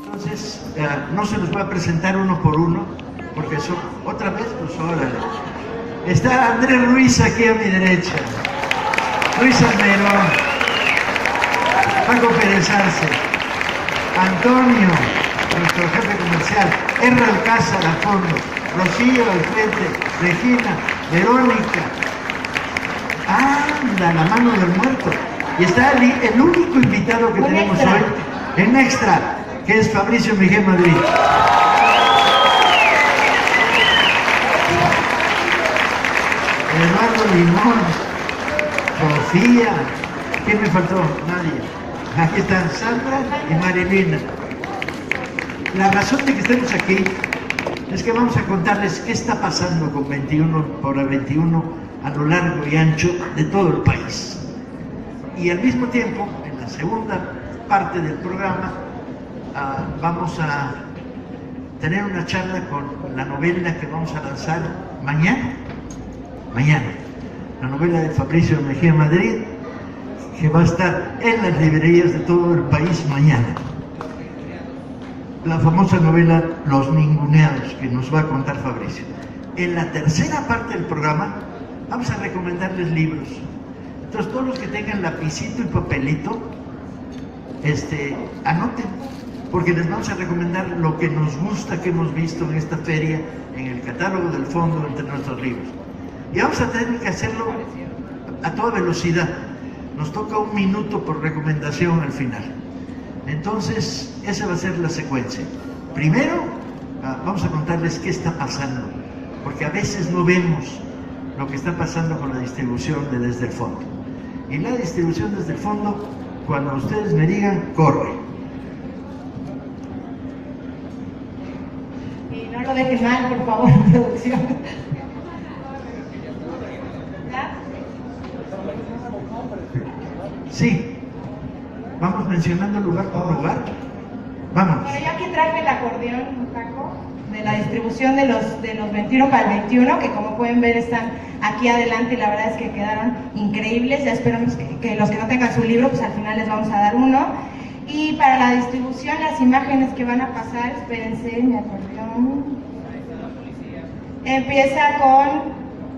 Entonces, no se los voy a presentar uno por uno, porque son, otra vez, pues órale. Está Andrés Ruiz aquí a mi derecha, Luis Almerón, Paco Pérez Arce, Antonio, nuestro jefe comercial, R. Alcázar a fondo, Rocío al frente, Regina, Verónica, anda, la mano del muerto. Y está el único invitado que tenemos hoy, en extra, que es Fabricio Mejía Madrid. Eduardo Limón, Sofía, ¿quién me faltó? Nadie. Aquí están Sandra y Marilina. La razón de que estemos aquí es que vamos a contarles qué está pasando con 21 por 21 a lo largo y ancho de todo el país. Y al mismo tiempo, en la segunda parte del programa, vamos a tener una charla con la novela que vamos a lanzar mañana, la novela de Fabricio Mejía Madrid, que va a estar en las librerías de todo el país mañana. La famosa novela Los Ninguneados, que nos va a contar Fabricio. En la tercera parte del programa vamos a recomendarles libros. Entonces, todos los que tengan lapicito y papelito, anoten, porque les vamos a recomendar lo que nos gusta que hemos visto en esta feria, en el catálogo del fondo entre nuestros libros. Y vamos a tener que hacerlo a toda velocidad. Nos toca 1 minuto por recomendación al final. Entonces, esa va a ser la secuencia. Primero, vamos a contarles qué está pasando, porque a veces no vemos lo que está pasando con la distribución de Desde el Fondo. Y la distribución desde el fondo, cuando ustedes me digan, corre. Y no lo dejen mal, por favor, producción. ¿Ya? Sí. Vamos mencionando lugar por lugar. Vamos. Bueno, yo aquí traje el acordeón, Paco, de la distribución de los 21 para el 21, que como pueden ver están aquí adelante y la verdad es que quedaron increíbles. Ya esperamos que los que no tengan su libro, pues al final les vamos a dar uno. Y para la distribución, las imágenes que van a pasar, espérense, mi acordeón. Empieza con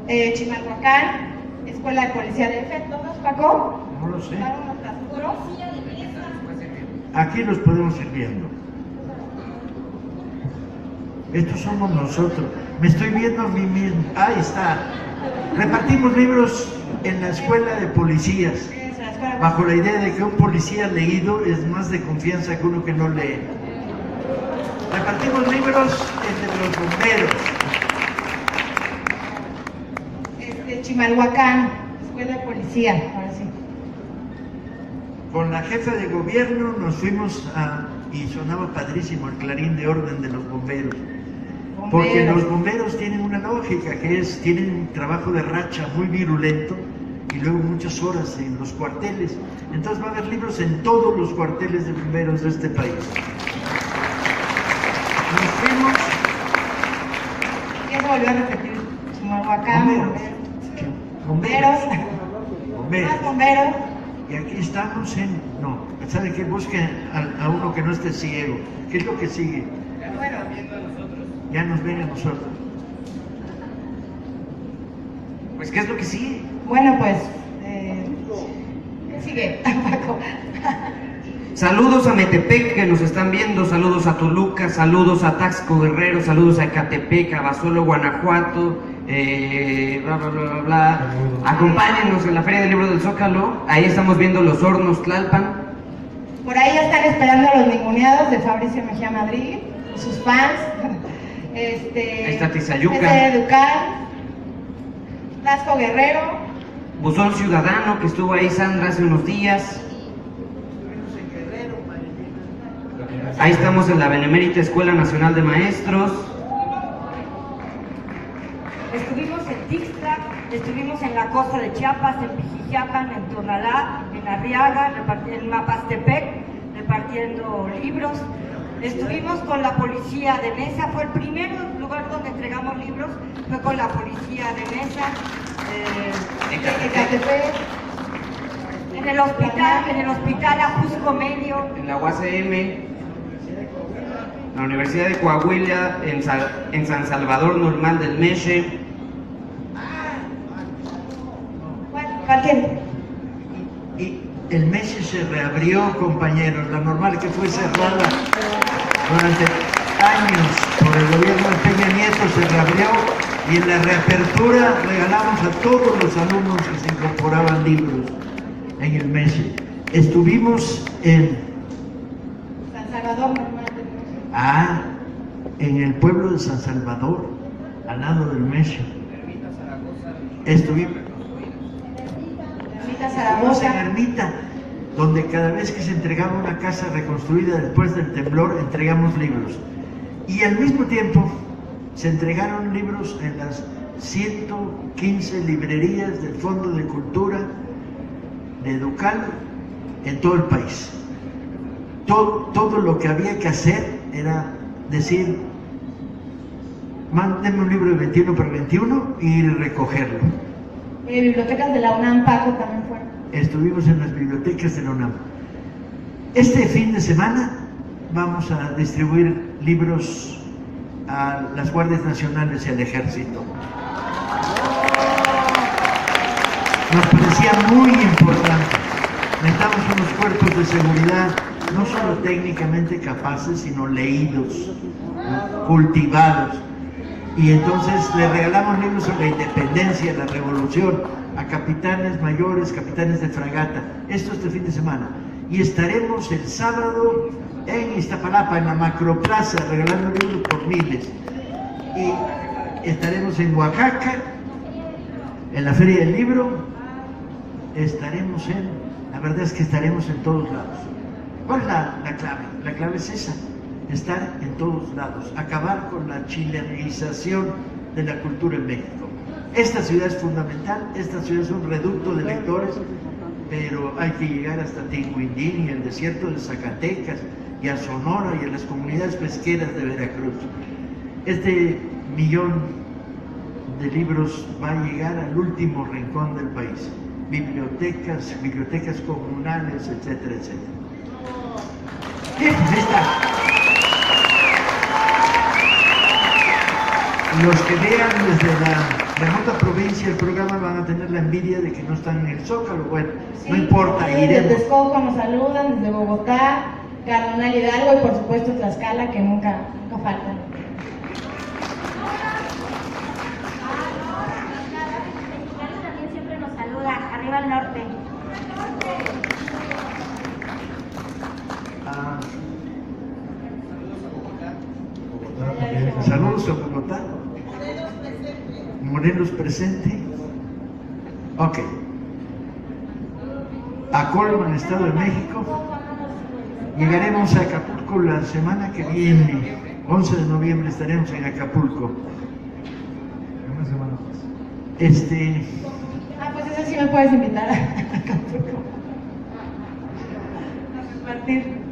Chimalhuacán, Escuela de Policía de F. ¿Todos, Paco? No lo sé. ¿Dar unos traspuros? Aquí los podemos ir viendo. Estos somos nosotros. Me estoy viendo a mí mismo. Ahí está. Repartimos libros en la escuela de policías, bajo la idea de que un policía leído es más de confianza que uno que no lee. Repartimos libros entre los bomberos. Chimalhuacán, Escuela de Policía, ahora sí. Con la jefa de gobierno nos fuimos y sonaba padrísimo el clarín de orden de los bomberos. Porque los bomberos tienen una lógica, que es, tienen un trabajo de racha muy virulento y luego muchas horas en los cuarteles. Entonces va a haber libros en todos los cuarteles de bomberos de este país. Nos fuimos... ¿Qué se volvió a repetir? Chimalhuacán, bomberos. Más bomberos. Y aquí estamos en... No, ¿sabe qué? Busquen a uno que no esté ciego. ¿Qué es lo que sigue? Bueno, Ya nos ven a nosotros. Pues, ¿qué es lo que sigue? Bueno, pues... ¿qué sigue, Paco? Saludos a Metepec que nos están viendo, saludos a Toluca, saludos a Taxco Guerrero, saludos a Ecatepec, a Basolo, Guanajuato, bla, bla, bla, bla, bla. Acompáñenos en la Feria del Libro del Zócalo, ahí estamos viendo Los Hornos Tlalpan. Por ahí ya están esperando a Los Ninguneados de Fabricio Mejía Madrid, sus fans. Ahí está Tizayuca. de Ducal, Taxco Guerrero. Buzón Ciudadano, que estuvo ahí Sandra hace unos días. Ahí estamos en la Benemérita Escuela Nacional de Maestros. Estuvimos en Tixtla, estuvimos en la costa de Chiapas, en Pijijiapan, en Tonalá, en Arriaga, en Mapastepec, repartiendo libros. Estuvimos con la policía de Mesa, fue el primer lugar donde entregamos libros, fue con la policía de Mesa, Ecatepec. En el hospital Ajusco Medio. En la UACM, la Universidad de Coahuila, en San Salvador Normal del Meche. Cualquier. Y el Meche se reabrió, compañeros. La normal que fue cerrada durante años por el gobierno de Peña Nieto se reabrió, y en la reapertura regalamos a todos los alumnos que se incorporaban libros en el Meche. Estuvimos en San Salvador Normal del Meche. En el pueblo de San Salvador, al lado del Meche. Estuvimos Ermita en Zaragoza. Ermita, donde cada vez que se entregaba una casa reconstruida después del temblor, entregamos libros. Y al mismo tiempo se entregaron libros en las 115 librerías del Fondo de Cultura de Educal en todo el país. Todo lo que había que hacer era decir: mándenme un libro de 21 para 21 y ir a recogerlo. Bibliotecas de la UNAM, Paco, también fueron. Estuvimos en las bibliotecas de la UNAM. Este fin de semana vamos a distribuir libros a las Guardias Nacionales y al Ejército. Nos parecía muy importante. Necesitamos unos cuerpos de seguridad no solo técnicamente capaces, sino leídos, ¿no? Cultivados. Y entonces le regalamos libros sobre la independencia, la revolución, a capitanes mayores, capitanes de fragata. Esto este fin de semana. Y estaremos el sábado en Iztapalapa, en la Macroplaza, regalando libros por miles. Y estaremos en Oaxaca, en la Feria del Libro. La verdad es que estaremos en todos lados. ¿Cuál es la clave? La clave es esa: estar en todos lados, acabar con la chilenización de la cultura en México. Esta ciudad es fundamental, esta ciudad es un reducto de lectores, pero hay que llegar hasta Tinguindín y el desierto de Zacatecas, y a Sonora y a las comunidades pesqueras de Veracruz. Este 1.000.000 de libros va a llegar al último rincón del país. Bibliotecas comunales, etcétera, etcétera. Bien, ahí está. Los que vean desde la remota provincia el programa van a tener la envidia de que no están en el Zócalo. Bueno, Sí, no importa, desde iremos. Texcoco nos saludan, desde Bogotá, Cardenal Hidalgo y por supuesto Tlaxcala, que nunca faltan. También siempre nos saluda, arriba al norte. Saludos a Bogotá. Morelos presente. Ok. A Colman, Estado de México. Llegaremos a Acapulco la semana que viene. 11 de noviembre estaremos en Acapulco. Una semana más. Pues eso sí me puedes invitar a Acapulco. A compartir.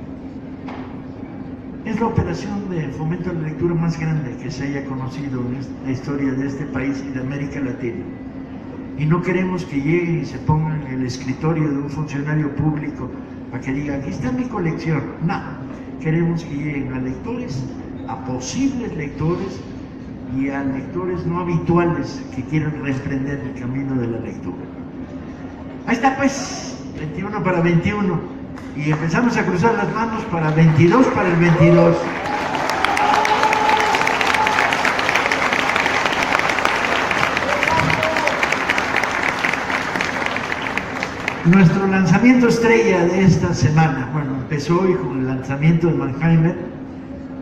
Es la operación de fomento a la lectura más grande que se haya conocido en la historia de este país y de América Latina. Y no queremos que lleguen y se pongan en el escritorio de un funcionario público para que diga: aquí está mi colección. No, queremos que lleguen a lectores, a posibles lectores y a lectores no habituales que quieran reemprender el camino de la lectura. Ahí está, pues, 21 para 21. Y empezamos a cruzar las manos para 22 para el 22. Nuestro lanzamiento estrella de esta semana, bueno, empezó hoy con el lanzamiento de Mannheimer,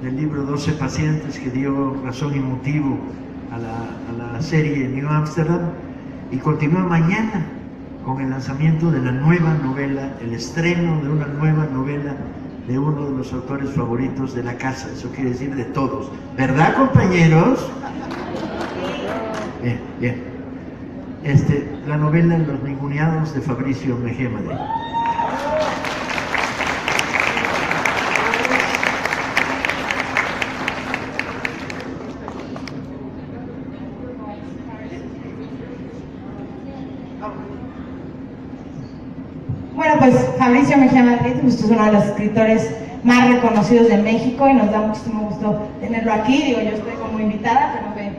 del libro 12 pacientes, que dio razón y motivo a la serie New Amsterdam, y continúa mañana con el lanzamiento de la nueva novela, el estreno de una nueva novela de uno de los autores favoritos de la casa, eso quiere decir de todos, ¿verdad, compañeros? Bien, bien. La novela Los ninguneados de Fabricio Mejía Madrid. Bueno, pues Fabricio Mejía Madrid, pues, es uno de los escritores más reconocidos de México y nos da muchísimo gusto tenerlo aquí. Digo, yo estoy como invitada, pero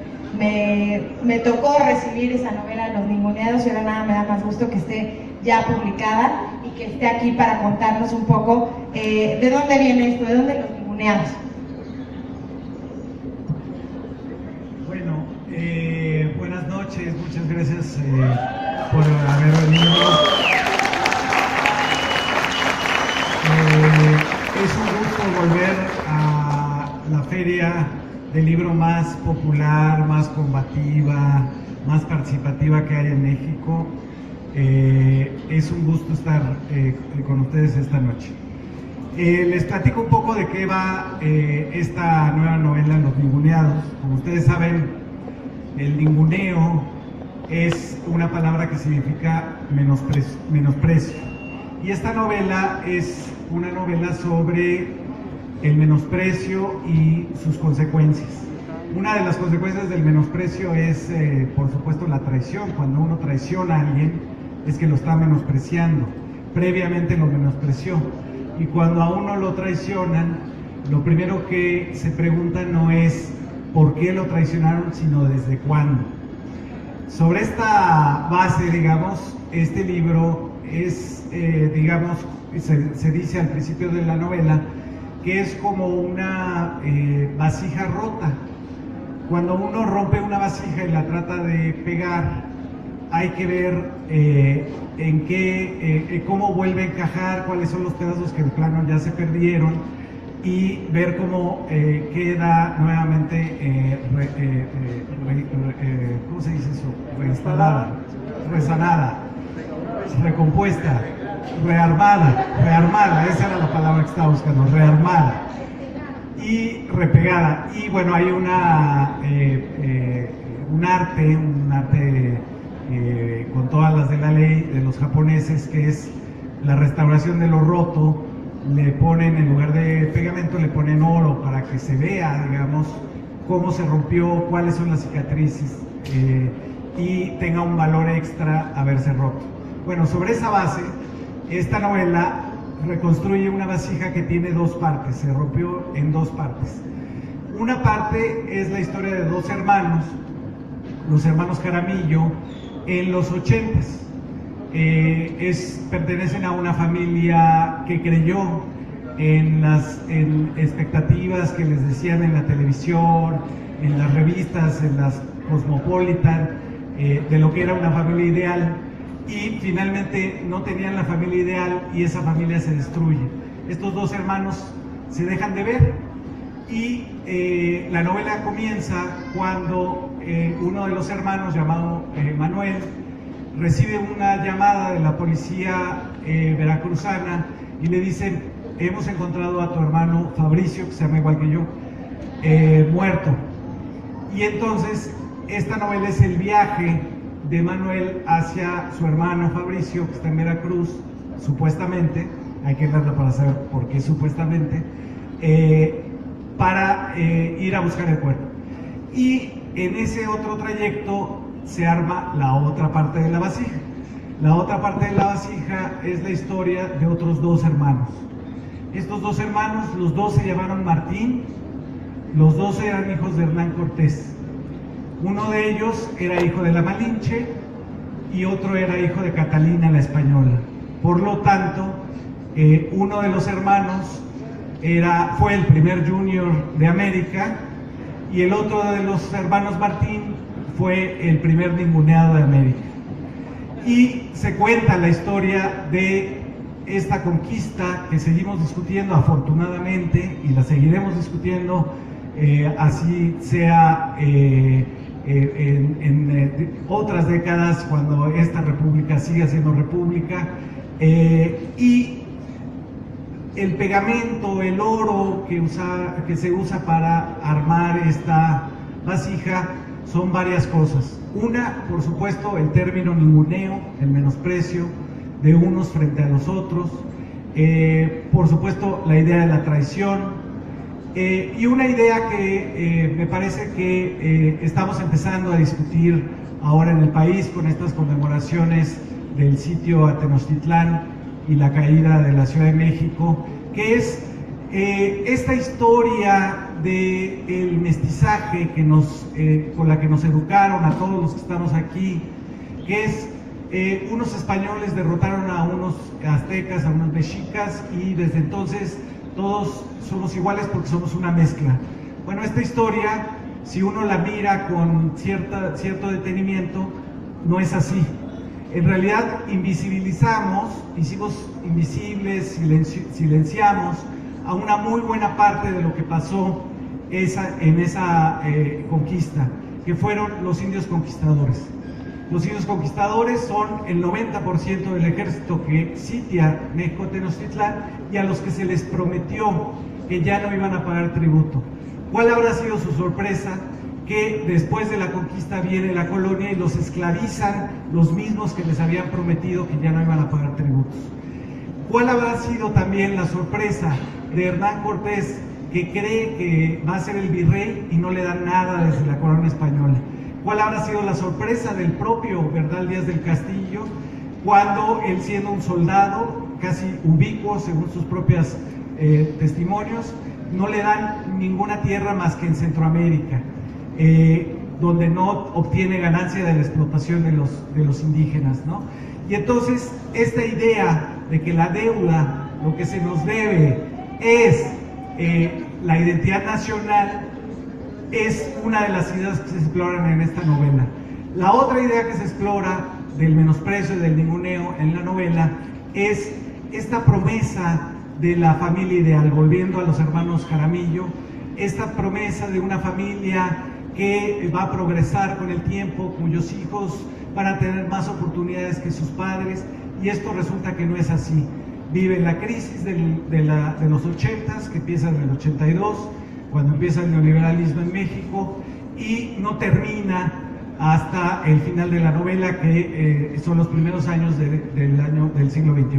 me tocó recibir esa novela Los Ninguneados y ahora nada me da más gusto que esté ya publicada y que esté aquí para contarnos un poco de dónde viene esto, de dónde Los Ninguneados. Bueno, buenas noches, muchas gracias por haber venido. Es un gusto volver a la feria del libro más popular, más combativa, más participativa que hay en México. Es un gusto estar con ustedes esta noche. Les platico un poco de qué va esta nueva novela, Los Ninguneados. Como ustedes saben, el ninguneo es una palabra que significa menosprecio. Y esta novela es una novela sobre el menosprecio y sus consecuencias. Una de las consecuencias del menosprecio es, por supuesto, la traición. Cuando uno traiciona a alguien, es que lo está menospreciando. Previamente lo menospreció. Y cuando a uno lo traicionan, lo primero que se pregunta no es por qué lo traicionaron, sino desde cuándo. Sobre esta base, digamos, este libro es, digamos, se dice al principio de la novela, que es como una vasija rota. Cuando uno rompe una vasija y la trata de pegar, hay que ver en qué, cómo vuelve a encajar, cuáles son los pedazos que de plano ya se perdieron y ver cómo queda nuevamente, ¿cómo se dice eso? Reinstalada, resanada, recompuesta, rearmada, esa era la palabra que estaba buscando, rearmada y repegada. Y bueno, hay un arte con todas las de la ley de los japoneses, que es la restauración de lo roto. Le ponen, en lugar de pegamento, le ponen oro para que se vea, digamos, cómo se rompió, cuáles son las cicatrices y tenga un valor extra haberse roto. Bueno, sobre esa base, esta novela reconstruye una vasija que tiene dos partes, se rompió en dos partes. Una parte es la historia de dos hermanos, los hermanos Jaramillo, en los 80s. Pertenecen a una familia que creyó en las expectativas que les decían en la televisión, en las revistas, en las Cosmopolitan, de lo que era una familia ideal, y finalmente no tenían la familia ideal y esa familia se destruye. Estos dos hermanos se dejan de ver y la novela comienza cuando uno de los hermanos, llamado Manuel, recibe una llamada de la policía veracruzana y le dicen: hemos encontrado a tu hermano Fabricio, que se llama igual que yo, muerto. Y entonces esta novela es el viaje de Manuel hacia su hermano Fabricio, que está en Veracruz, supuestamente, hay que verla para saber por qué supuestamente, para ir a buscar el cuerpo. Y en ese otro trayecto se arma la otra parte de la vasija. La otra parte de la vasija es la historia de otros dos hermanos. Estos dos hermanos, los dos se llamaron Martín, los dos eran hijos de Hernán Cortés. Uno de ellos era hijo de la Malinche y otro era hijo de Catalina la Española. Por lo tanto, uno de los hermanos fue el primer junior de América y el otro de los hermanos Martín fue el primer ninguneado de América. Y se cuenta la historia de esta conquista que seguimos discutiendo, afortunadamente, y la seguiremos discutiendo, así sea en otras décadas, cuando esta república siga siendo república, y el pegamento, el oro que se usa para armar esta vasija son varias cosas. Una, por supuesto, el término ninguneo, el menosprecio de unos frente a los otros, por supuesto la idea de la traición, y una idea que me parece que estamos empezando a discutir ahora en el país con estas conmemoraciones del sitio a Tenochtitlán, y la caída de la Ciudad de México, que es esta historia del mestizaje con la que nos educaron a todos los que estamos aquí, que es unos españoles derrotaron a unos aztecas, a unos mexicas, y desde entonces todos somos iguales porque somos una mezcla. Bueno, esta historia, si uno la mira con cierto detenimiento, no es así. En realidad invisibilizamos, hicimos invisibles, silenciamos a una muy buena parte de lo que pasó en esa conquista, que fueron los indios conquistadores. Los indios conquistadores son el 90% del ejército que sitia México Tenochtitlán y a los que se les prometió que ya no iban a pagar tributo. ¿Cuál habrá sido su sorpresa? Que después de la conquista viene la colonia y los esclavizan los mismos que les habían prometido que ya no iban a pagar tributos. ¿Cuál habrá sido también la sorpresa de Hernán Cortés, que cree que va a ser el virrey y no le dan nada desde la corona española? ¿Cuál habrá sido la sorpresa del propio Bernal Díaz del Castillo, cuando él, siendo un soldado casi ubicuo según sus propios testimonios, no le dan ninguna tierra más que en Centroamérica, donde no obtiene ganancia de la explotación de los indígenas, ¿no? Y entonces esta idea de que la deuda, lo que se nos debe es la identidad nacional, es una de las ideas que se exploran en esta novela. La otra idea que se explora del menosprecio y del ninguneo en la novela es esta promesa de la familia ideal, volviendo a los hermanos Jaramillo, esta promesa de una familia que va a progresar con el tiempo, cuyos hijos van a tener más oportunidades que sus padres, y esto resulta que no es así. Viven la crisis de los 80s, que empieza en el 82, cuando empieza el neoliberalismo en México, y no termina hasta el final de la novela, que son los primeros años del siglo XXI.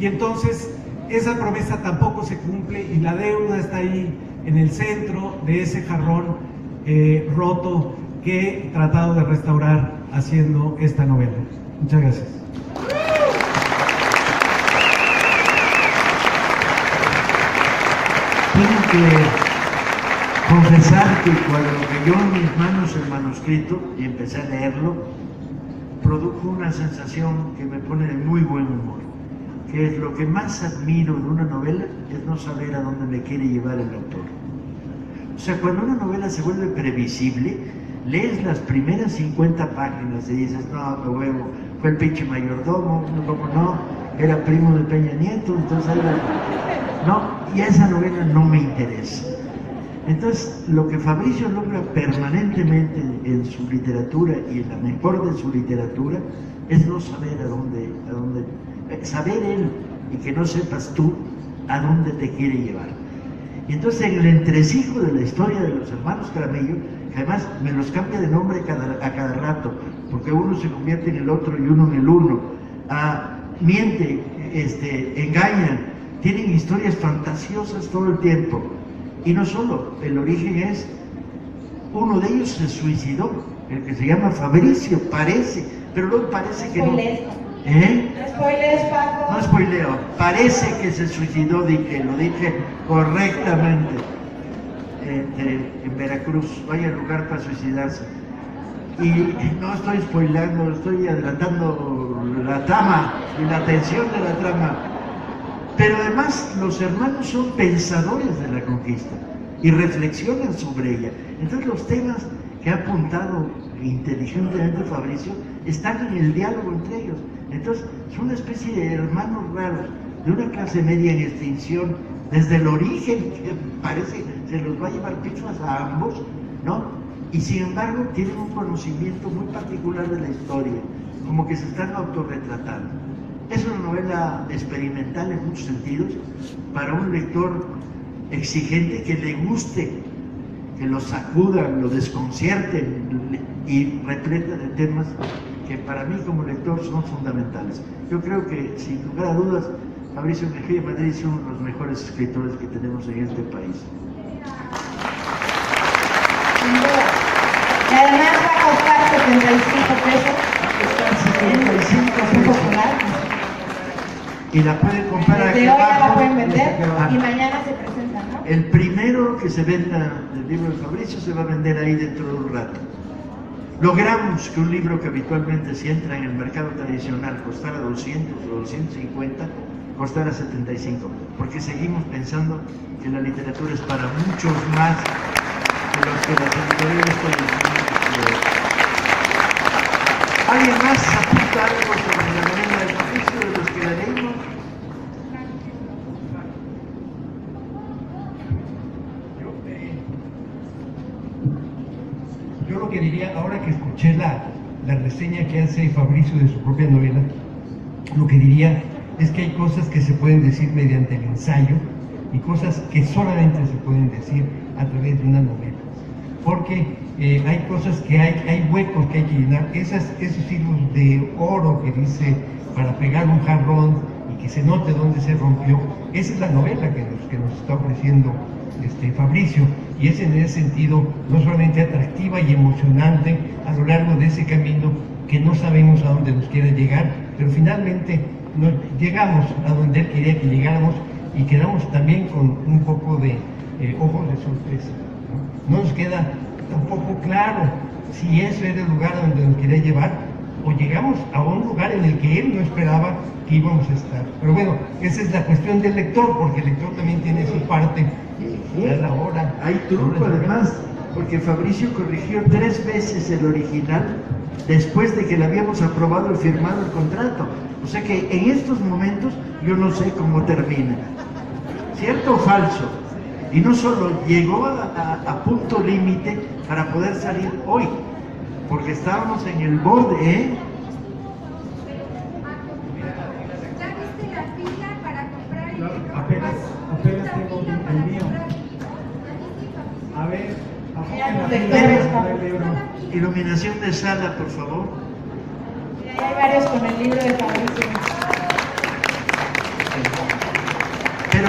Y entonces esa promesa tampoco se cumple, y la deuda está ahí en el centro de ese jarrón roto que he tratado de restaurar haciendo esta novela. Muchas gracias. Tengo que confesar que cuando cayó en mis manos el manuscrito y empecé a leerlo, produjo una sensación que me pone de muy buen humor, que es lo que más admiro de una novela, es no saber a dónde me quiere llevar el autor. O sea, cuando una novela se vuelve previsible, lees las primeras 50 páginas y dices, no, qué huevo, fue el pinche mayordomo, como no, era primo de Peña Nieto, entonces no, y esa novela no me interesa. Entonces, lo que Fabricio logra permanentemente en su literatura, y en la mejor de su literatura, es no saber a dónde saber él, y que no sepas tú a dónde te quiere llevar. Y entonces, en el entresijo de la historia de los hermanos Jaramillo, además me los cambia de nombre a cada rato, porque uno se convierte en el otro y uno en el uno, miente, engaña, tienen historias fantasiosas todo el tiempo. Y no solo, el origen es, uno de ellos se suicidó, el que se llama Fabricio, parece, pero luego parece que no. Spoilers, Paco. No spoileo, parece que se suicidó, lo dije correctamente. En Veracruz, vaya lugar para suicidarse. Y no estoy spoilando, estoy adelantando la trama y la tensión de la trama. Pero además los hermanos son pensadores de la conquista y reflexionan sobre ella. Entonces los temas que ha apuntado inteligentemente Fabricio están en el diálogo entre ellos. Entonces son una especie de hermanos raros, de una clase media en extinción, desde el origen, que parece se los va a llevar pichas a ambos, ¿no? Y sin embargo tienen un conocimiento muy particular de la historia, como que se están autorretratando. Es una novela experimental en muchos sentidos, para un lector exigente que le guste, que lo sacuda, lo desconcierte, y repleta de temas que para mí como lector son fundamentales. Yo creo que, sin lugar a dudas, Fabricio Mejía Madrid es uno de los mejores escritores que tenemos en este país. Sin duda. Y además va a costar 75 pesos. Está 75 Es popular. Y la pueden comprar aquí Desde hoy ya la abajo. pueden vender Ah, y mañana se presentan, ¿no? el primero que se venda del libro de Fabricio se va a vender ahí dentro de un rato. Logramos que un libro que habitualmente si entra en el mercado tradicional costara 200 o 250, costara 75, porque seguimos pensando que la literatura es para muchos más de los que las editoriales tradicionales. ¿Alguien más apunta algo sobre la novela de Fabricio de los que la leímos? Yo lo que diría, ahora que escuché la reseña que hace Fabricio de su propia novela, lo que diría es que hay cosas que se pueden decir mediante el ensayo y cosas que solamente se pueden decir a través de una novela. Porque hay cosas que hay huecos que hay que llenar. Esos hilos de oro que dice para pegar un jarrón y que se note dónde se rompió, esa es la novela que nos está ofreciendo Fabricio, y es en ese sentido no solamente atractiva y emocionante a lo largo de ese camino que no sabemos a dónde nos quiere llegar, pero finalmente llegamos a donde él quería que llegáramos y quedamos también con un poco de ojos de sorpresa. No nos queda tampoco claro si ese era el lugar a donde nos quería llevar o llegamos a un lugar en el que él no esperaba que íbamos a estar. Pero bueno, esa es la cuestión del lector, porque el lector también tiene su parte a la hora. Hay truco además, porque Fabricio corrigió 3 veces el original después de que le habíamos aprobado y firmado el contrato. O sea que en estos momentos yo no sé cómo termina. ¿Cierto o falso? Y no solo llegó a punto límite para poder salir hoy, porque estábamos en el borde, ¿eh? ¿Ya viste la fila para comprar el libro? Apenas tengo el mío. A ver, Ya los apunten la lectores, fila para el libro. Iluminación de sala, por favor. Y hay varios con el libro de Fabricio. Pero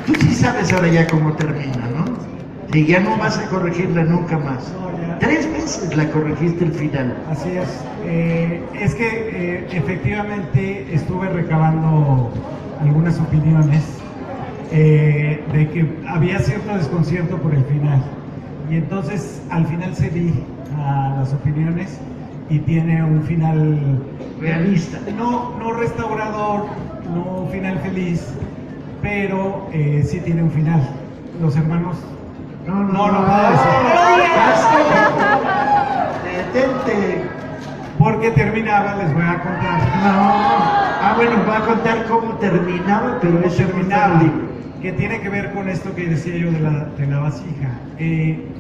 tú sí sabes ahora ya cómo termina, ¿no? Y ya no vas a corregirla nunca más. No, ya. 3 veces la corregiste el final. Así es. Es que efectivamente estuve recabando algunas opiniones de que había cierto desconcierto por el final. Y entonces al final cedí a las opiniones y tiene un final Realista. no restaurador, no un final feliz, pero sí tiene un final. Los hermanos no puedo decir. Detente. Porque terminaba, les voy a contar. Bueno, voy a contar cómo terminaba, pero eso no está en Terminaba, el libro. que tiene que ver con esto que decía yo de la vasija.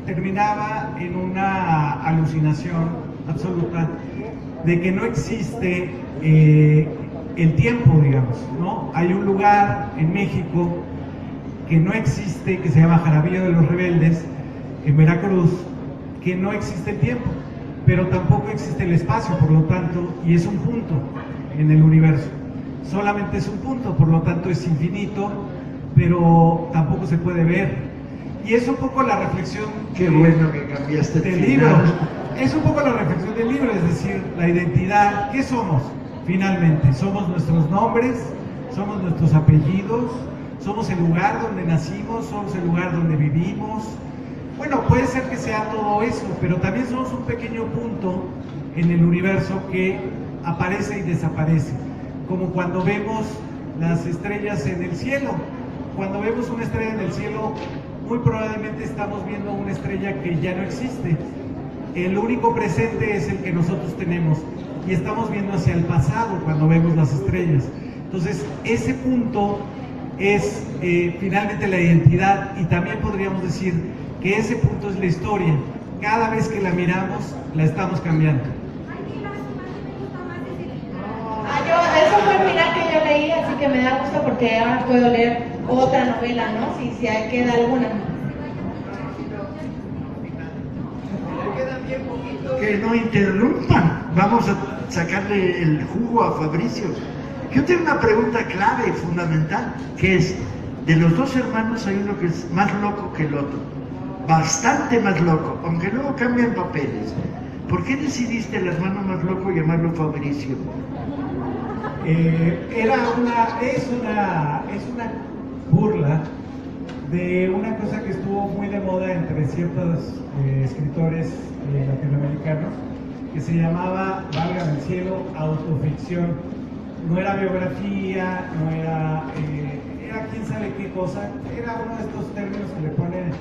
Terminaba en una alucinación absoluta de que no existe el tiempo, digamos, ¿no? Hay un lugar en México que no existe, que se llama Jaramillo de los Rebeldes, en Veracruz, que no existe el tiempo, pero tampoco existe el espacio, por lo tanto, y es un punto en el universo. Solamente es un punto, por lo tanto es infinito, pero tampoco se puede ver. Y es un poco la reflexión Qué bueno que cambiaste el del final. libro. Es un poco la reflexión del libro, es decir, la identidad. ¿Qué somos finalmente? ¿Somos nuestros nombres? ¿Somos nuestros apellidos? ¿Somos el lugar donde nacimos? ¿Somos el lugar donde vivimos? Bueno, puede ser que sea todo eso, pero también somos un pequeño punto en el universo que aparece y desaparece. Como cuando vemos las estrellas en el cielo. Cuando vemos una estrella en el cielo, muy probablemente estamos viendo una estrella que ya no existe. El único presente es el que nosotros tenemos y estamos viendo hacia el pasado cuando vemos las estrellas. Entonces, ese punto es finalmente la identidad, y también podríamos decir que ese punto es la historia. Cada vez que la miramos, la estamos cambiando. Eso fue el final que yo leí, así que me da gusto porque ahora puedo leer otra novela, ¿no? Si queda alguna. Que no interrumpan. Vamos a sacarle el jugo a Fabricio. Yo tengo una pregunta clave y fundamental, que es, de los 2 hermanos hay uno que es más loco que el otro. Bastante más loco, aunque luego cambian papeles. ¿Por qué decidiste el hermano más loco llamarlo Fabricio? Es una burla de una cosa que estuvo muy de moda entre ciertos escritores latinoamericanos, que se llamaba, válgame el cielo, autoficción. No era biografía, no era, era quién sabe qué cosa, era uno de estos términos que le ponen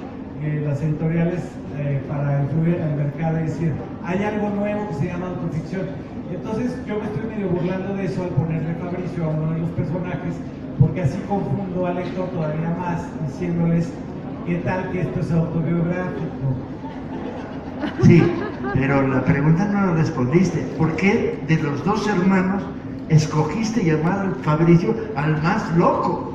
las editoriales para influir en el mercado y decir, hay algo nuevo que se llama autoficción. Entonces yo me estoy medio burlando de eso al ponerle Fabricio a uno de los personajes, porque así confundo al lector todavía más, diciéndoles qué tal que esto es autobiográfico. Sí, pero la pregunta no la respondiste. ¿Por qué de los dos hermanos escogiste llamar al Fabricio al más loco?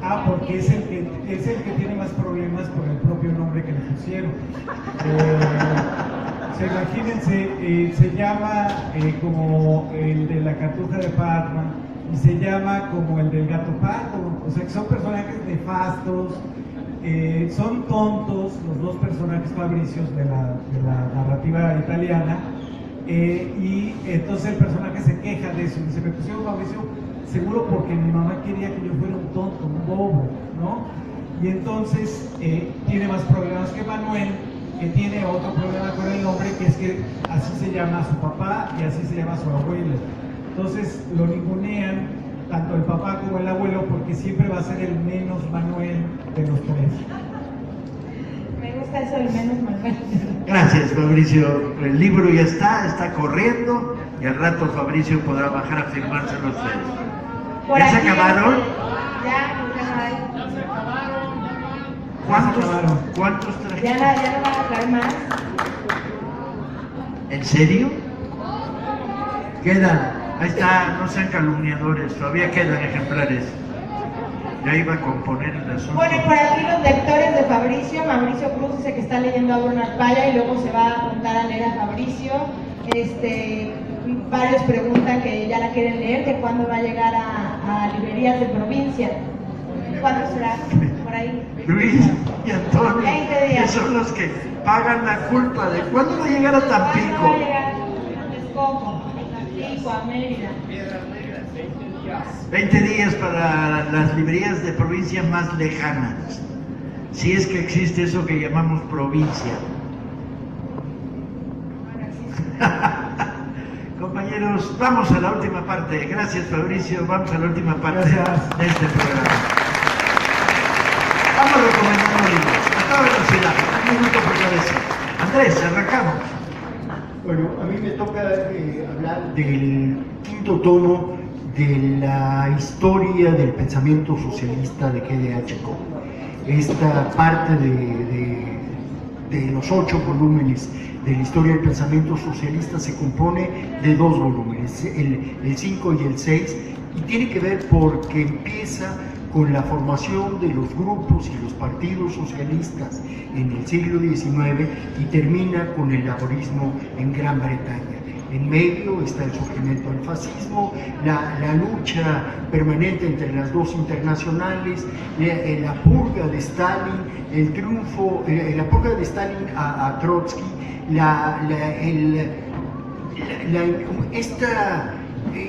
Ah, porque es el que tiene más problemas con el propio nombre que le pusieron. Imagínense, se llama como el de la Cartuja de Batman y se llama como el del Gato Pardo. O sea, que son personajes nefastos, son tontos los dos personajes Fabricios de la narrativa italiana. Y entonces el personaje se queja de eso y dice, me pusieron Fabricio seguro porque mi mamá quería que yo fuera un tonto, un bobo, ¿no? Y entonces tiene más problemas que Manuel, que tiene otro problema con el nombre, que es que así se llama su papá y así se llama su abuelo. Entonces lo ningunean tanto el papá como el abuelo porque siempre va a ser el menos Manuel de los tres. Me gusta eso del menos Manuel. Gracias, Fabricio. El libro ya está corriendo y al rato Fabricio podrá bajar a firmarse los tres. ¿Ya se acabaron? Ya no hay. ¿Cuántos trajiste? Ya no van a traer más. ¿En serio? Quedan. Ahí está, no sean calumniadores, todavía quedan ejemplares. Ya iba a componer el asunto. Bueno, y por aquí los lectores de Fabricio, Mauricio Cruz dice que está leyendo a Bruno Arpaya y luego se va a apuntar a leer a Fabricio. Varios preguntan que ya la quieren leer, que cuándo va a llegar a librerías de provincia. ¿Cuándo será? Por ahí. Luis y Antonio, 20 días. que son los que pagan la culpa de cuándo va a llegar a ¿Cuándo va a Tampico. llegar a Texcoco, a Tampico, a Mérida? 20 días para las librerías de provincia más lejanas, si es que existe eso que llamamos provincia. Compañeros, vamos a la última parte. Gracias, Fabricio. Vamos a la última parte de este programa. Vamos recomendando libros a toda velocidad, un minuto por cabeza. Andrés, arrancamos. Bueno, a mí me toca hablar del quinto tomo de la historia del pensamiento socialista de G.D.H. Cohen. Esta parte de los 8 volúmenes de la historia del pensamiento socialista se compone de 2 volúmenes, el 5 y el 6, y tiene que ver porque empieza con la formación de los grupos y los partidos socialistas en el siglo XIX y termina con el laborismo en Gran Bretaña. En medio está el surgimiento del fascismo, la lucha permanente entre las dos internacionales, la purga de Stalin, el triunfo, la purga de Stalin a Trotsky, esta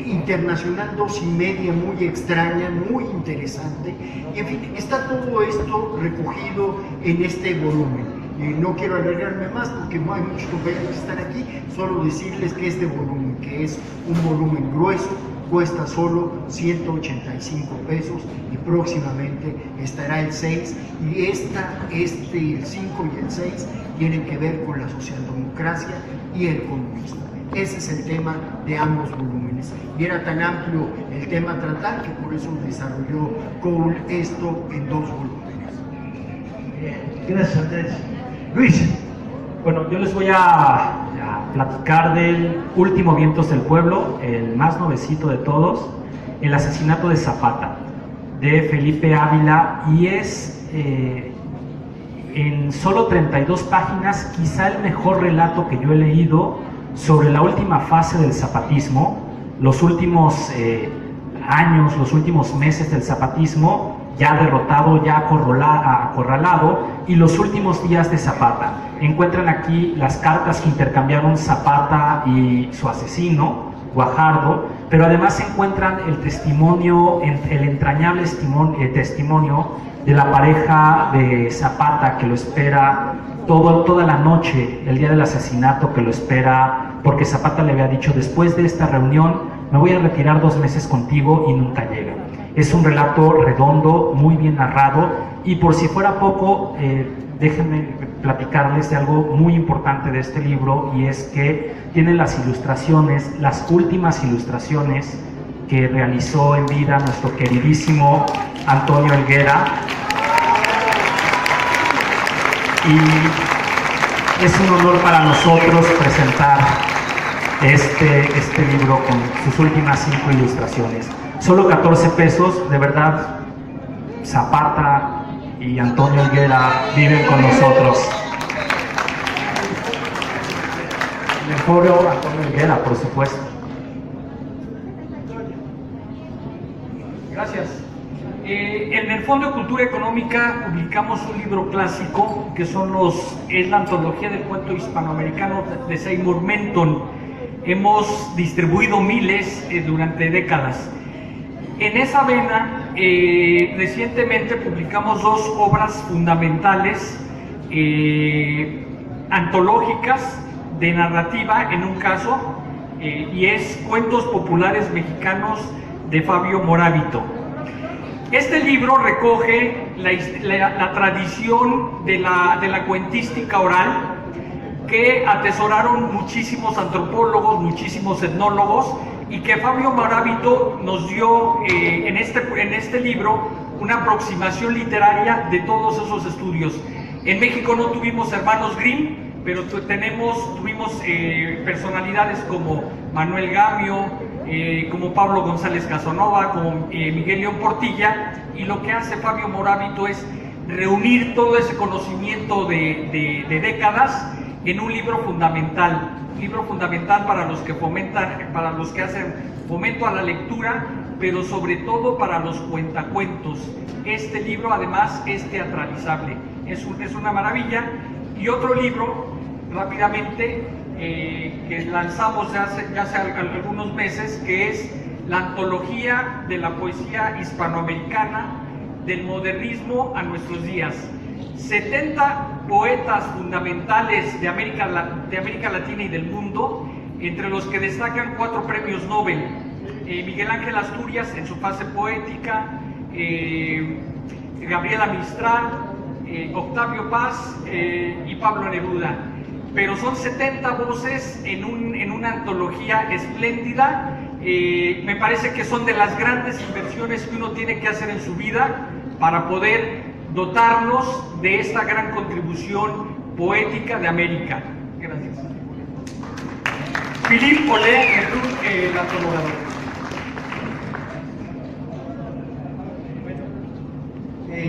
internacional 2 y media muy extraña, muy interesante, y en fin, está todo esto recogido en este volumen. No quiero alargarme más porque no hay muchos compañeros que están aquí, solo decirles que este volumen, que es un volumen grueso, cuesta solo 185 pesos y próximamente estará el 6, y el 5 y el 6 tienen que ver con la socialdemocracia y el comunismo. Ese es el tema de ambos volúmenes. Y era tan amplio el tema a tratar que por eso desarrolló Cohen esto en 2 volúmenes. Gracias, Andrés. Luis. Bueno, yo les voy a platicar del último Vientos del Pueblo, el más nuevecito de todos, el asesinato de Zapata, de Felipe Ávila, y es en solo 32 páginas quizá el mejor relato que yo he leído sobre la última fase del zapatismo, los últimos años, los últimos meses del zapatismo, ya derrotado, ya acorralado, y los últimos días de Zapata. Encuentran aquí las cartas que intercambiaron Zapata y su asesino, Guajardo, pero además se encuentran el testimonio, el entrañable testimonio de la pareja de Zapata, que lo espera toda la noche, el día del asesinato, que lo espera, porque Zapata le había dicho: después de esta reunión me voy a retirar 2 meses contigo, y nunca llega. Es un relato redondo, muy bien narrado, y por si fuera poco, déjenme platicarles de algo muy importante de este libro, y es que tiene las ilustraciones, las últimas ilustraciones que realizó en vida nuestro queridísimo Antonio Helguera. Y es un honor para nosotros presentar este libro con sus últimas 5 ilustraciones. Solo 14 pesos, de verdad. Zapata y Antonio Helguera viven con nosotros. En el foro Antonio Helguera, por supuesto. Gracias. En el Fondo de Cultura Económica publicamos un libro clásico que es la antología del cuento hispanoamericano de Seymour Menton. Hemos distribuido miles durante décadas. En esa vena, recientemente publicamos 2 obras fundamentales antológicas de narrativa, en un caso, y es Cuentos Populares Mexicanos de Fabio Morábito. Este libro recoge la tradición de la cuentística oral que atesoraron muchísimos antropólogos, muchísimos etnólogos, y que Fabio Morábito nos dio en este libro una aproximación literaria de todos esos estudios. En México no tuvimos hermanos Grimm, pero tuvimos personalidades como Manuel Gamio, como Pablo González Casanova, como Miguel León Portilla, y lo que hace Fabio Morábito es reunir todo ese conocimiento de décadas en un libro fundamental para los que hacen fomento a la lectura, pero sobre todo para los cuentacuentos. Este libro además es teatralizable, es una maravilla. Y otro libro, rápidamente, que lanzamos ya hace algunos meses, que es la antología de la poesía hispanoamericana del modernismo a nuestros días. 70 poetas fundamentales de América Latina y del mundo, entre los que destacan 4 premios Nobel. Miguel Ángel Asturias en su fase poética, Gabriela Mistral, Octavio Paz y Pablo Neruda. Pero son 70 voces en una antología espléndida. Me parece que son de las grandes inversiones que uno tiene que hacer en su vida para poder dotarnos de esta gran contribución poética de América. Gracias. Philippe Olé, el antologador.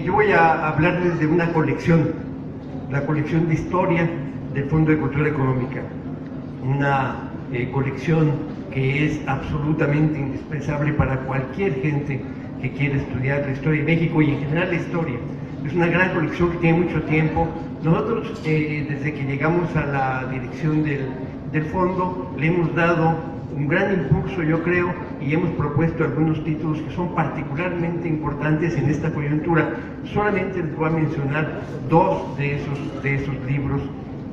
Yo voy a hablarles de una colección, la colección de historia del Fondo de Cultura Económica, una colección que es absolutamente indispensable para cualquier gente que quiera estudiar la historia de México y en general la historia. Es una gran colección que tiene mucho tiempo. Nosotros, desde que llegamos a la dirección del fondo, le hemos dado un gran impulso, yo creo, y hemos propuesto algunos títulos que son particularmente importantes en esta coyuntura. Solamente les voy a mencionar 2 de esos libros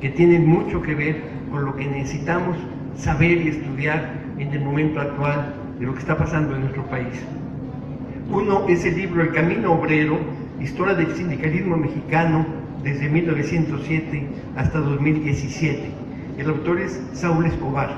que tienen mucho que ver con lo que necesitamos saber y estudiar en el momento actual de lo que está pasando en nuestro país. Uno es el libro El Camino Obrero, Historia del Sindicalismo Mexicano desde 1907 hasta 2017. El autor es Saúl Escobar.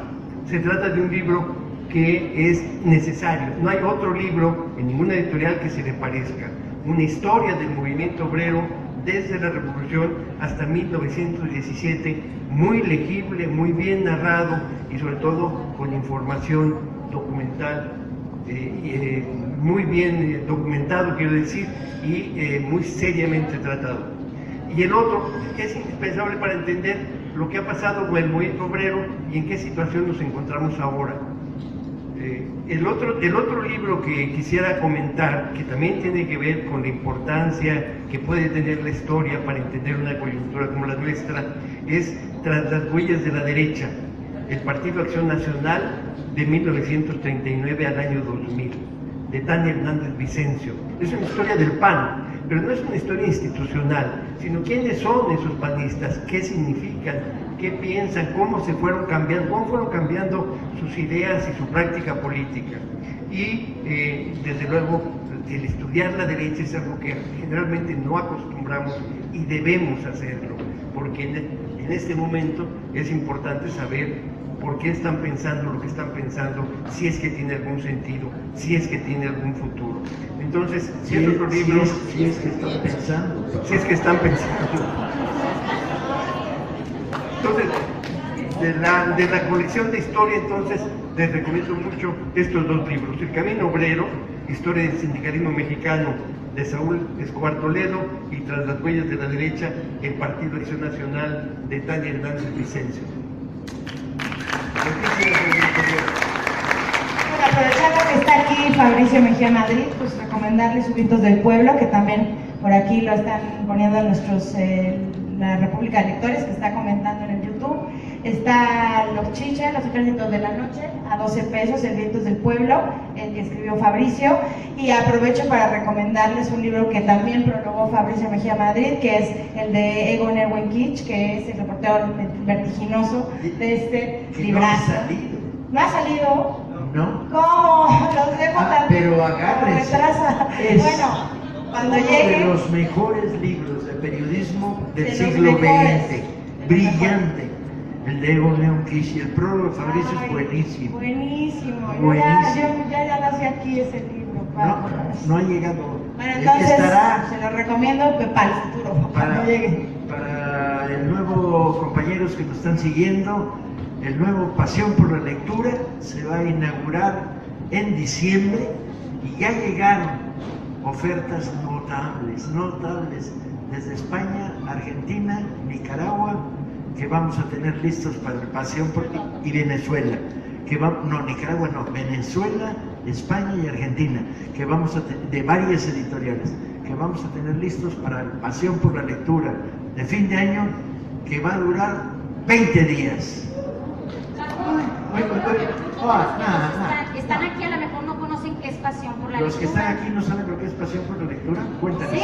Se trata de un libro que es necesario. No hay otro libro en ninguna editorial que se le parezca. Una historia del movimiento obrero desde la Revolución hasta 1917, muy legible, muy bien narrado y sobre todo con información documental, muy bien documentado, quiero decir, y muy seriamente tratado. Y el otro es indispensable para entender lo que ha pasado con el movimiento obrero y en qué situación nos encontramos ahora. El otro libro que quisiera comentar, que también tiene que ver con la importancia que puede tener la historia para entender una coyuntura como la nuestra, es Tras las huellas de la derecha, el Partido Acción Nacional de 1939 al año 2000, de Tania Hernández Vicencio. Es una historia del PAN, pero no es una historia institucional, sino quiénes son esos panistas, qué significan, qué piensan, cómo fueron cambiando sus ideas y su práctica política. Y desde luego, el estudiar la derecha es algo que generalmente no acostumbramos y debemos hacerlo, porque en este momento es importante saber por qué están pensando lo que están pensando, si es que tiene algún sentido, si es que tiene algún futuro. Entonces, si es otro libro, si es que están pensando. Si es que están pensando. Entonces, de la colección de historia, entonces, les recomiendo mucho estos dos libros: El Camino Obrero, Historia del Sindicalismo Mexicano, de Saúl Escobar Toledo, y Tras las Huellas de la Derecha, El Partido Acción Nacional, de Tania Hernández Vicencio. Bueno, aprovechando que está aquí Fabricio Mejía Madrid, pues recomendarles Subitos del Pueblo, que también por aquí lo están poniendo nuestros, la República de Lectores, que está comentando en el YouTube. Está Los Chiches, Los Ejércitos de la Noche, a 12 pesos, El Vientos del Pueblo, el que escribió Fabricio. Y aprovecho para recomendarles un libro que también prologó Fabricio Mejía Madrid, que es el de Egon Erwin Kish, que es el reportero vertiginoso de este librazo. ¿No ha salido? ¿No? ¿Cómo? Los dejo tan... Pero agárrense. Bueno, cuando llegue... Uno de los mejores libros de periodismo del De los siglo mejores. XX. Brillante. El de Egon Leon Kish y el prólogo de Fabricio es buenísimo. Buenísimo. Buenísimo. Yo ya nací aquí ese libro. No ha llegado. Bueno, entonces Estará se lo recomiendo para el futuro, cuando llegue. para el nuevo compañeros que nos están siguiendo, el nuevo Pasión por la Lectura se va a inaugurar en diciembre y ya llegaron ofertas notables desde España, Argentina, Nicaragua, que vamos a tener listos para el Pasión y Venezuela, Nicaragua no, Venezuela, España y Argentina, que vamos a de varias editoriales, que vamos a tener listos para el Pasión por la Lectura de fin de año, que va a durar 20 días. Están aquí, a lo mejor no conocen qué es Pasión por la Los que Lectura. están aquí no saben lo que es Pasión por la Lectura, cuéntanos. Sí,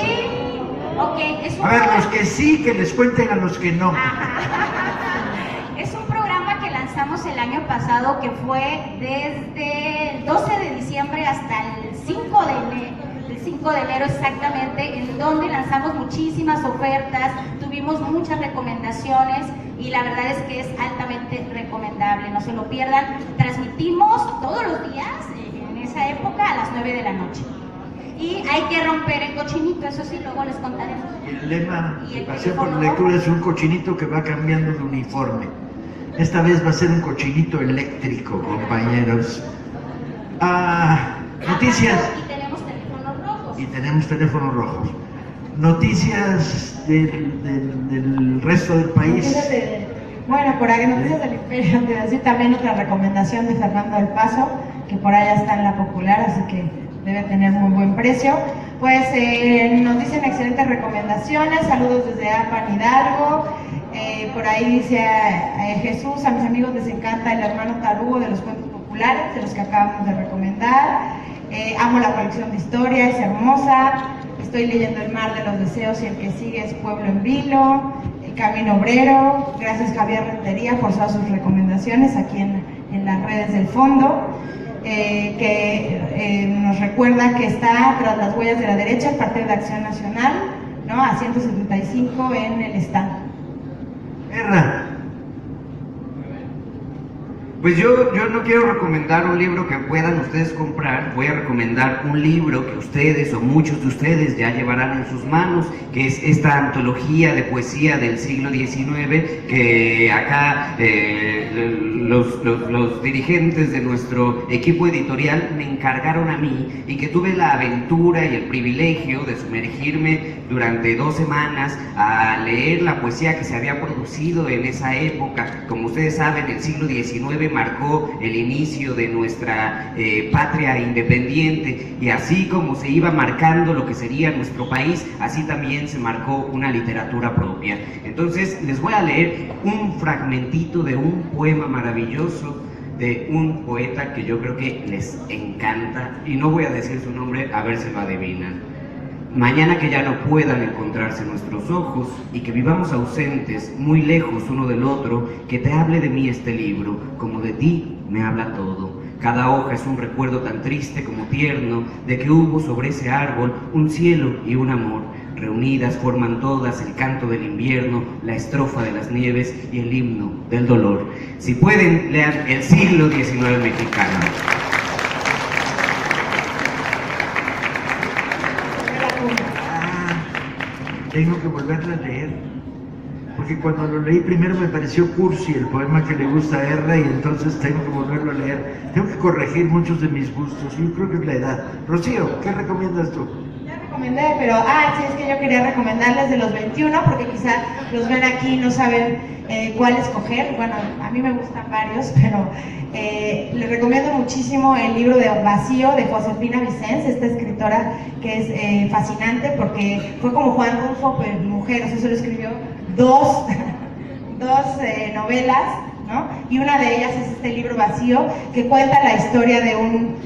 ok, es un A ver, los programa- que sí, que les cuenten a los que no. Es un programa que lanzamos el año pasado, que fue desde el 12 de diciembre hasta el 5 de enero exactamente, en donde lanzamos muchísimas ofertas, tuvimos muchas recomendaciones y la verdad es que es altamente recomendable, no se lo pierdan. Transmitimos todos los días en esa época a las 9 de la noche. Y hay que romper el cochinito, eso sí, luego les contaremos. Y el lema Y de el Pasión por la teléfono. Lectura es un cochinito que va cambiando de uniforme. Esta vez va a ser un cochinito eléctrico, compañeros. Noticias. Y tenemos teléfonos rojos. Y tenemos teléfonos rojos. Noticias del resto del país. Bueno, por ahí Noticias del Imperio, te decir también otra recomendación de Fernando del Paso, que por allá está en la Popular, así que debe tener muy buen precio. Pues nos dicen excelentes recomendaciones, saludos desde Apan Hidalgo. Por ahí dice Jesús, a mis amigos les encanta El Hermano Tarugo de los cuentos populares, de los que acabamos de recomendar. Amo la colección de historia, es hermosa. Estoy leyendo El Mar de los Deseos y el que sigue es Pueblo en Vilo. El Camino Obrero. Gracias Javier Rentería por todas sus recomendaciones aquí en las redes del fondo. Que nos recuerda que está Tras las Huellas de la Derecha, el Partido de Acción Nacional, ¿no? A 175 en el stand. Erra. Pues yo no quiero recomendar un libro que puedan ustedes comprar, voy a recomendar un libro que ustedes o muchos de ustedes ya llevarán en sus manos, que es esta antología de poesía del siglo XIX, que acá los dirigentes de nuestro equipo editorial me encargaron a mí, y que tuve la aventura y el privilegio de sumergirme durante 2 semanas a leer la poesía que se había producido en esa época. Como ustedes saben, el siglo XIX marcó el inicio de nuestra patria independiente, y así como se iba marcando lo que sería nuestro país, así también se marcó una literatura propia. Entonces les voy a leer un fragmentito de un poema maravilloso de un poeta que yo creo que les encanta, y no voy a decir su nombre, a ver si lo adivinan. Mañana que ya no puedan encontrarse nuestros ojos y que vivamos ausentes, muy lejos uno del otro, que te hable de mí este libro, como de ti me habla todo. Cada hoja es un recuerdo tan triste como tierno de que hubo sobre ese árbol un cielo y un amor. Reunidas forman todas el canto del invierno, la estrofa de las nieves y el himno del dolor. Si pueden, lean El siglo XIX mexicano. Tengo que volverlo a leer, porque cuando lo leí primero me pareció cursi el poema que le gusta a Erra, y entonces tengo que volverlo a leer. Tengo que corregir muchos de mis gustos, yo creo que es la edad. Rocío, ¿qué recomiendas tú? Ya recomendé, pero sí, es que yo quería recomendarles de los 21, porque quizá los ven aquí y no saben cuál escoger. Bueno, a mí me gustan varios, pero les recomiendo muchísimo el libro de Vacío de Josefina Vicens, esta escritora que es fascinante, porque fue como Juan Rulfo, pero mujer, o sea, solo escribió dos novelas, ¿no? Y una de ellas es este libro Vacío, que cuenta la historia de un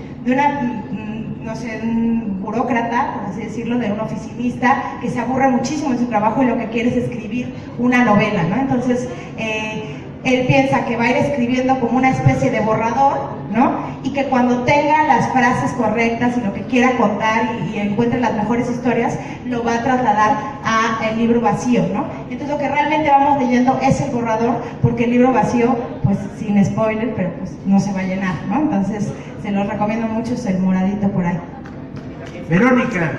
burócrata, por así decirlo, de un oficinista que se aburre muchísimo en su trabajo y lo que quiere es escribir una novela, ¿no? Entonces, él piensa que va a ir escribiendo como una especie de borrador, ¿no? Y que cuando tenga las frases correctas y lo que quiera contar y encuentre las mejores historias, lo va a trasladar a el libro Vacío, ¿no? Entonces lo que realmente vamos leyendo es el borrador, porque el libro Vacío, pues sin spoiler, pero pues no se va a llenar, ¿no? Entonces se los recomiendo mucho, es el moradito por ahí. Verónica.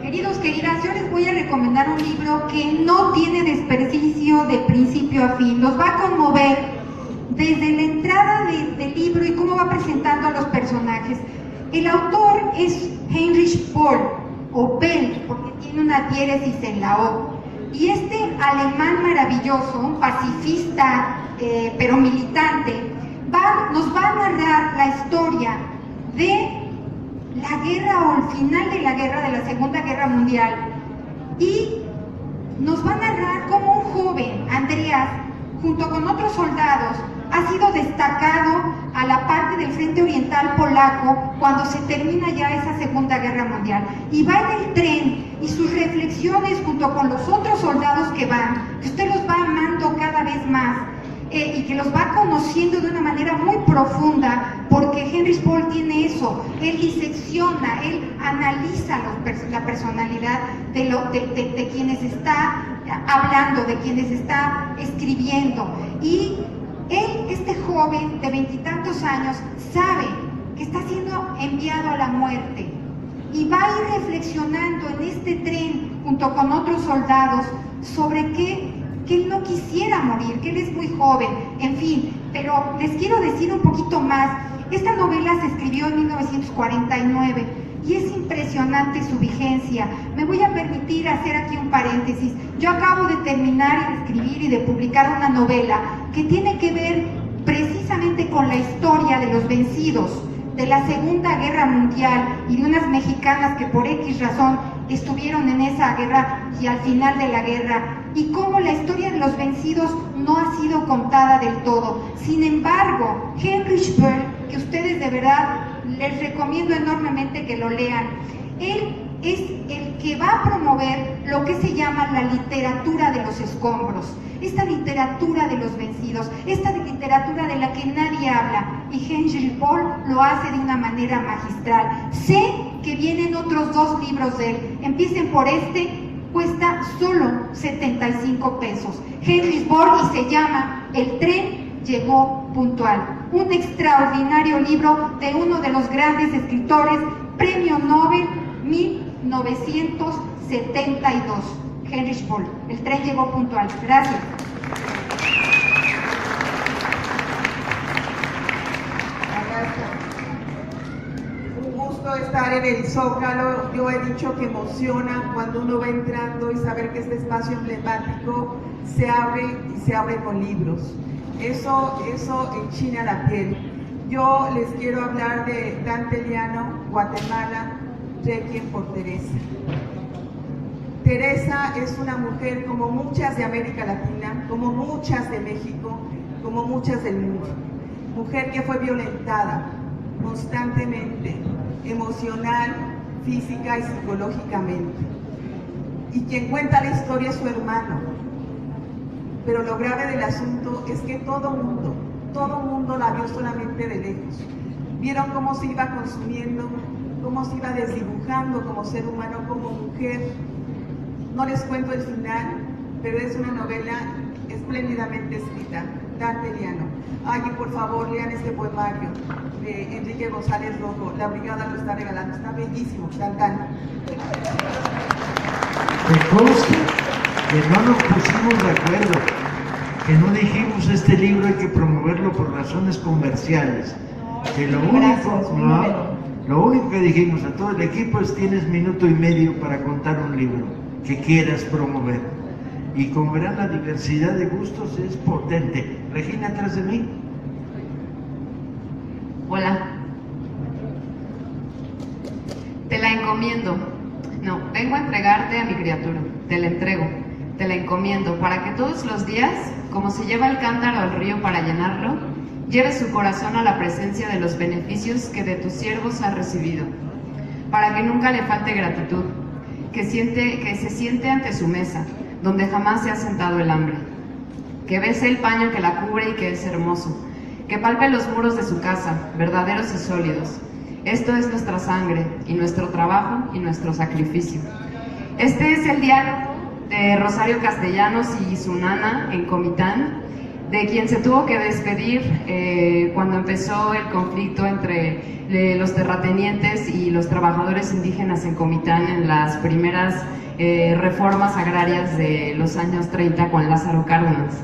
Queridos, queridas, yo les voy a recomendar un libro que no tiene desperdicio de principio a fin. Los va a conmover desde la entrada del libro y cómo va presentando a los personajes. El autor es Heinrich Böll, o Bell, porque tiene una diéresis en la O. Y este alemán maravilloso, un pacifista, pero militante, nos va a narrar la historia de la guerra o el final de la guerra, de la Segunda Guerra Mundial, y nos va a narrar cómo un joven, Andreas, junto con otros soldados, ha sido destacado a la parte del frente oriental polaco cuando se termina ya esa Segunda Guerra Mundial, y va en el tren y sus reflexiones junto con los otros soldados que van, que usted los va amando cada vez más, y que los va conociendo de una manera muy profunda, porque Heinrich Böll tiene eso, él disecciona, él analiza la personalidad de quienes está hablando, de quienes está escribiendo, y él, este joven de 20 y tantos años, sabe que está siendo enviado a la muerte, y va a ir reflexionando en este tren junto con otros soldados sobre que él no quisiera morir, que él es muy joven, en fin. Pero les quiero decir un poquito más. Esta novela se escribió en 1949 y es impresionante su vigencia. Me voy a permitir hacer aquí un paréntesis. Yo acabo de terminar de escribir y de publicar una novela que tiene que ver precisamente con la historia de los vencidos de la Segunda Guerra Mundial y de unas mexicanas que por X razón estuvieron en esa guerra y al final de la guerra, y cómo la historia de los vencidos no ha sido contada del todo. Sin embargo, Heinrich Böll, que ustedes de verdad les recomiendo enormemente que lo lean, él es el que va a promover lo que se llama la literatura de los escombros, esta literatura de los vencidos, esta literatura de la que nadie habla, y Heinrich Böll lo hace de una manera magistral. Sé que vienen otros 2 libros de él, empiecen por este, cuesta solo 75 pesos. Heinrich Böll, y se llama El tren llegó puntual. Un extraordinario libro de uno de los grandes escritores, premio Nobel 1972. Heinrich Böll, El tren llegó puntual. Gracias. Un gusto estar en el Zócalo. Yo he dicho que emociona cuando uno va entrando y saber que este espacio emblemático se abre y se abre con libros. Eso enchina la piel. Yo les quiero hablar de Dante Liano, Guatemala, Requiem por Teresa. Teresa es una mujer como muchas de América Latina, como muchas de México, como muchas del mundo. Mujer que fue violentada constantemente, emocional, física y psicológicamente. Y quien cuenta la historia es su hermano. Pero lo grave del asunto es que todo mundo la vio solamente de lejos. Vieron cómo se iba consumiendo, cómo se iba desdibujando como ser humano, como mujer. No les cuento el final, pero es una novela espléndidamente escrita, danteliano. Ay, y por favor, lean este poemario de Enrique González Rojo. La brigada lo está regalando, está bellísimo, tan. Me consta que no nos pusimos de acuerdo, que no dijimos este libro hay que promoverlo por razones comerciales, que lo único que dijimos a todo el equipo es tienes minuto y medio para contar un libro que quieras promover. Y como verán, la diversidad de gustos es potente. Regina, atrás de mí. Hola. Te la encomiendo. No, vengo a entregarte a mi criatura. Te la entrego. Te la encomiendo para que todos los días, como se lleva el cántaro al río para llenarlo, lleve su corazón a la presencia de los beneficios que de tus siervos ha recibido. Para que nunca le falte gratitud, que se siente ante su mesa, donde jamás se ha sentado el hambre, que bese el paño que la cubre y que es hermoso, que palpe los muros de su casa, verdaderos y sólidos. Esto es nuestra sangre y nuestro trabajo y nuestro sacrificio. Este es el diálogo de Rosario Castellanos y su nana en Comitán, de quien se tuvo que despedir cuando empezó el conflicto entre los terratenientes y los trabajadores indígenas en Comitán en las primeras reformas agrarias de los años 30 con Lázaro Cárdenas.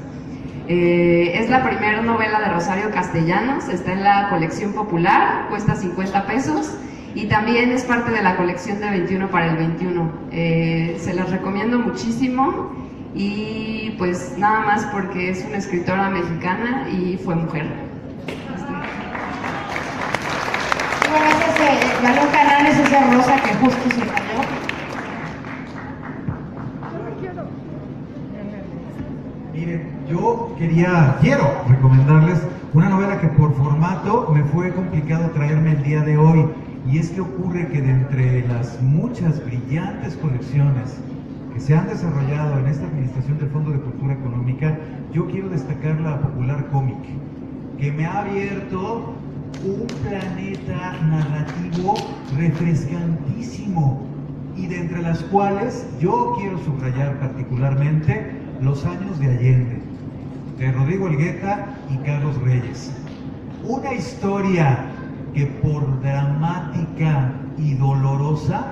Es la primera novela de Rosario Castellanos, está en la colección popular, cuesta 50 pesos y también es parte de la colección de 21 para el 21. Se las recomiendo muchísimo y pues nada más porque es una escritora mexicana y fue mujer. Bueno, ese Balón Canales, esa rosa que justo se cayó. Miren, quiero recomendarles una novela que por formato me fue complicado traerme el día de hoy, y es que ocurre que de entre las muchas brillantes colecciones que se han desarrollado en esta administración del Fondo de Cultura Económica, yo quiero destacar la Popular Cómic, que me ha abierto un planeta narrativo refrescantísimo, y de entre las cuales yo quiero subrayar particularmente Los años de Allende, de Rodrigo Elgueta y Carlos Reyes. Una historia que por dramática y dolorosa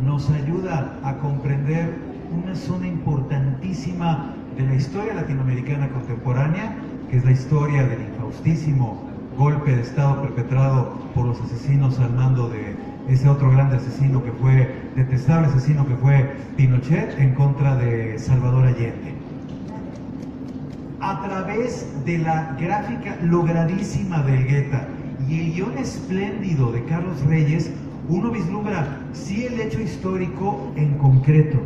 nos ayuda a comprender una zona importantísima de la historia latinoamericana contemporánea, que es la historia del infaustísimo golpe de Estado perpetrado por los asesinos al mando de ese otro grande asesino que fue, detestable asesino que fue Pinochet, en contra de Salvador Allende. A través de la gráfica logradísima de Elgueta y el guión espléndido de Carlos Reyes, uno vislumbra sí el hecho histórico en concreto,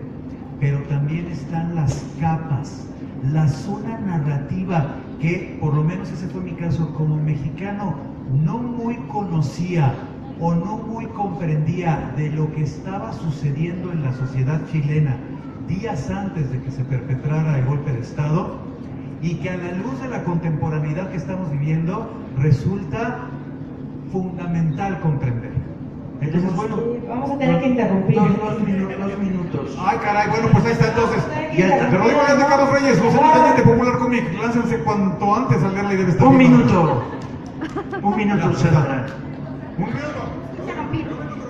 pero también están las capas, la zona narrativa que, por lo menos ese fue mi caso como mexicano, no muy conocía o no muy comprendía de lo que estaba sucediendo en la sociedad chilena días antes de que se perpetrara el golpe de Estado, y que a la luz de la contemporaneidad que estamos viviendo resulta fundamental comprender. Entonces, bueno, vamos a tener que interrumpir. Dos minutos. Ay, caray, bueno, pues ahí está entonces. Ya está. Pero digo, de Carlos Reyes, Los años de Allende, Popular Cómic, láncense cuanto antes al leerla y debe estar. Un minuto, Sandra. Un minuto.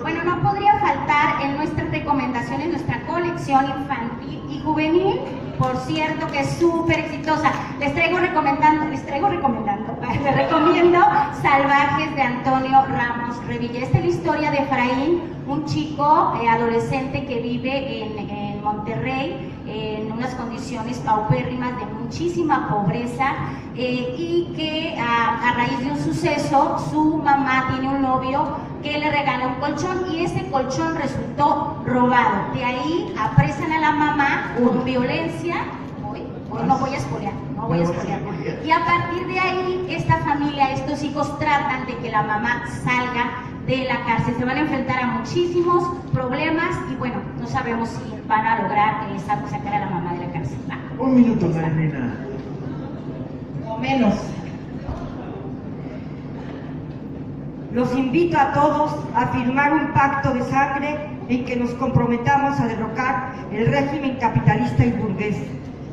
Bueno, no podría faltar en nuestras recomendaciones nuestra colección infantil y juvenil, por cierto, que es súper exitosa. Les recomiendo Salvajes de Antonio Ramos Revilla. Esta es la historia de Efraín, un chico adolescente que vive en Monterrey en unas condiciones paupérrimas de muchísima pobreza y que a raíz de un suceso su mamá tiene un novio que le regala un colchón y ese colchón resultó robado. De ahí apresan a la mamá con violencia no voy a espolear. Y a partir de ahí, esta familia, estos hijos tratan de que la mamá salga de la cárcel. Se van a enfrentar a muchísimos problemas y bueno, no sabemos si van a lograr sacar a la mamá de la cárcel. Un minuto, Marilena. O menos. Los invito a todos a firmar un pacto de sangre en que nos comprometamos a derrocar el régimen capitalista y burgués.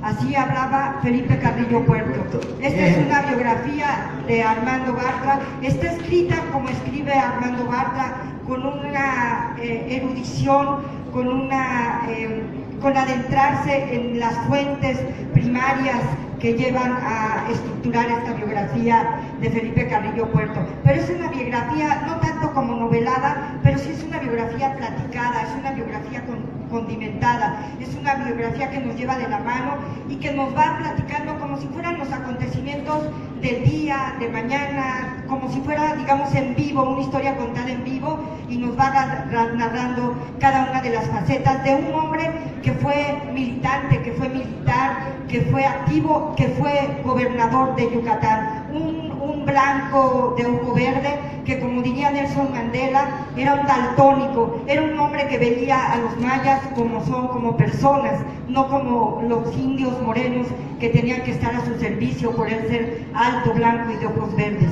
Así hablaba Felipe Carrillo Puerto. Esta es una biografía de Armando Bartra. Está escrita como escribe Armando Bartra, con una erudición, con adentrarse en las fuentes primarias que llevan a estructurar esta biografía de Felipe Carrillo Puerto. Pero es una biografía no tanto como novelada, pero sí es una biografía platicada, es una biografía condimentada, es una biografía que nos lleva de la mano y que nos va platicando como si fueran los acontecimientos del día, de mañana, como si fuera, digamos, en vivo, una historia contada en vivo, y nos va narrando cada una de las facetas de un hombre que fue militante, que fue militar, que fue activo, que fue gobernador de Yucatán, un blanco de ojo verde que, como diría Nelson Mandela, era un daltónico, era un hombre que veía a los mayas como personas, no como los indios morenos que tenían que estar a su servicio por él ser alto, blanco y de ojos verdes.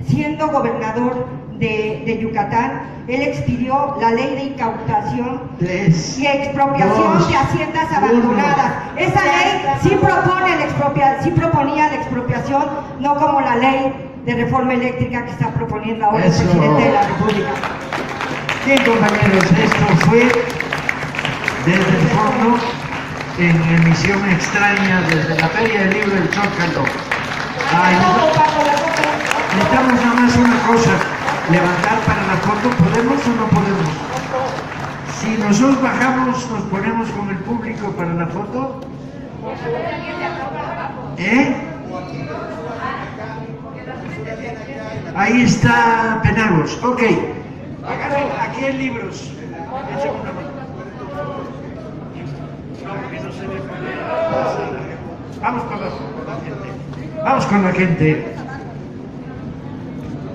Siendo gobernador de Yucatán, él expidió la ley de incautación y expropiación de haciendas abandonadas. Esa ley sí proponía la expropiación, no como la ley de reforma eléctrica que está proponiendo ahora el presidente de la República. Bien, compañeros, esto fue desde el fondo en emisión extraña desde la Feria del Libro del Zócalo. Necesitamos nada más una cosa, levantar para la foto. ¿Podemos o no podemos? Si nosotros bajamos, nos ponemos con el público para la foto. Ahí está Penagos. Ok. Aquí hay libros. Vamos con la gente. Vamos con la gente.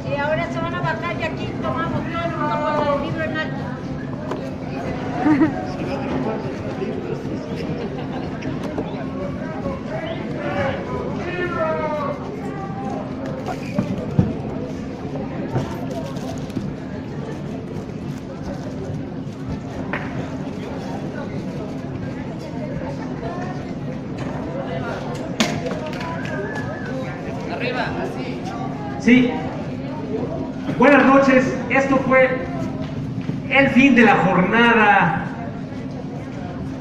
Y ahora se van a bajar y aquí tomamos todo el mundo con el libro en alto. Arriba, así. Sí. Buenas noches, esto fue el fin de la jornada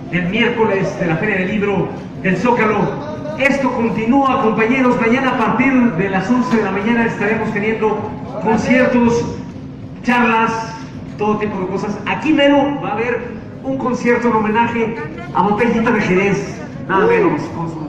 del miércoles de la Feria del Libro del Zócalo. Esto continúa, compañeros. Mañana a partir de las 11 de la mañana estaremos teniendo conciertos, charlas, todo tipo de cosas. Aquí mero va a haber un concierto en homenaje a Botellita de Jerez, nada menos, con su